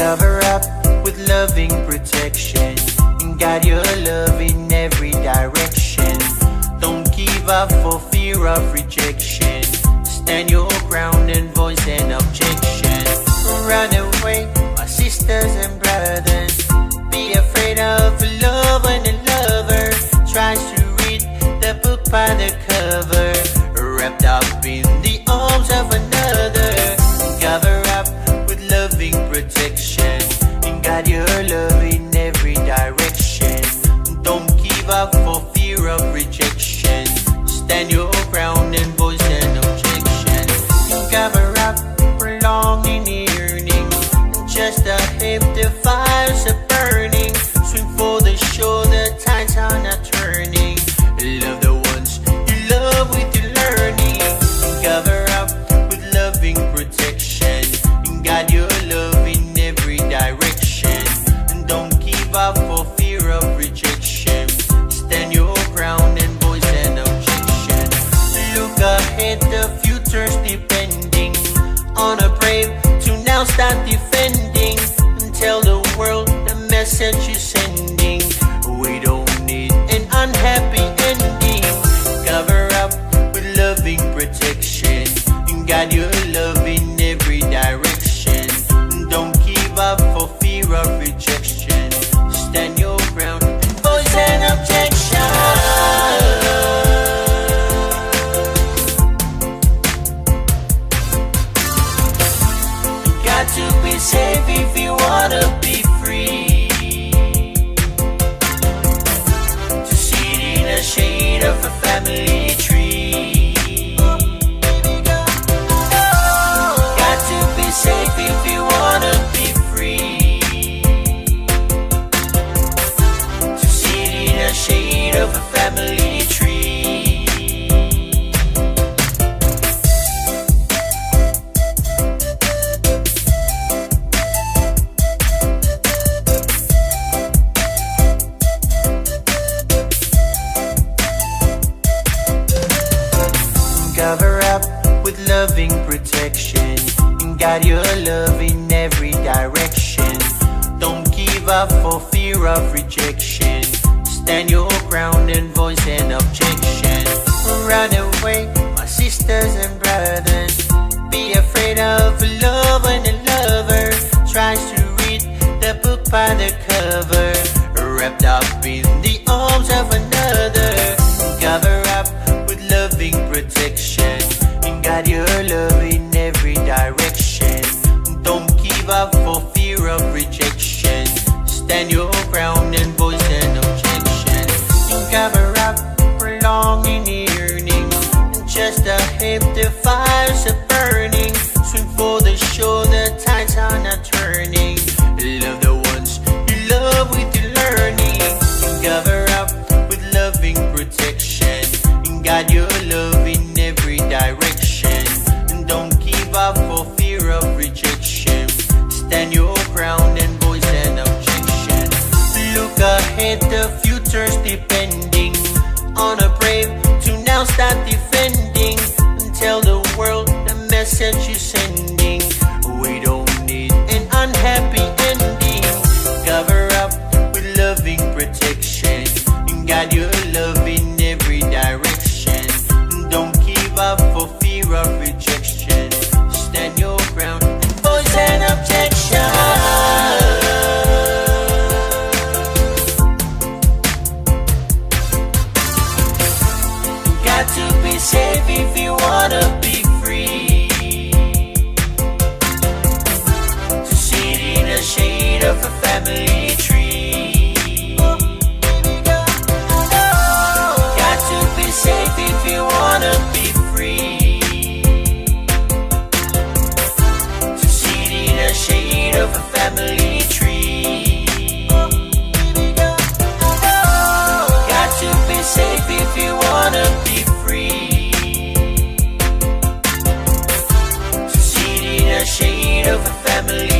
Cover up with loving protection and guide your love in every direction. Don't give up for fear of rejection. Stand your ground and voice an objection. Run away, my sisters and brothers. Be afraid of love when a lover tries to read the book by the cover, wrapped up in the arms of another. Cover up with loving protection and guide your love in every direction. Don't give up for fear of rejection. Stand your ground and voice an objection. Cover up for longing, yearning, just a if the fires are burning. Swim for the shore, the tides are not turning. Love the ones you love with your learning. Cover up with loving protection and guide your love in every direction. And don't give up for fear of rejection. Stand your ground and voice an objection. Look ahead, the future's depending on a brave to now start defending. Tell the world the message you're sending. We don't need an unhappy ending. Cover up with loving protection and guide your love in every direction. Don't give up for fear of rejection. Stand your ground and voice an objection. Got to be safe if you wanna be free. To sit in the shade of a family tree. Got to be safe if you wanna be free. To sit in the shade of a family tree. Cover up with loving protection and guide your love in every direction. Don't give up for fear of rejection. Stand your ground and voice an objection. Run away, my sisters and brothers. Be afraid of love when a lover tries to read the book by the cover, wrapped up in the arms of another. Cover up with loving protection and guide your love in every direction. Don't give up for fear of rejection. Stand your ground and voice an objection. Cover up for longing, yearning, just a if the fires are burning. Swim for the shore, the tides are not turning. Love the ones you love with your learning. Cover up with loving protection and guide your love in every direction. And don't give up for fear of rejection. Stand your ground and voice an objection. Look ahead, the future's depending on a brave to now start defending. And tell the world the message you're sending. We don't need an unhappy ending. Cover up with loving protection and guide your love in every direction. Don't give up for fear of rejection. Stand your ground and voice an objection. Got to be safe if you wanna be free. To sit in the shade of a family tree. Got to be safe if you wanna be free. To sit in the shade of a family tree. Got to be safe if you wanna be free. To sit in the shade of a family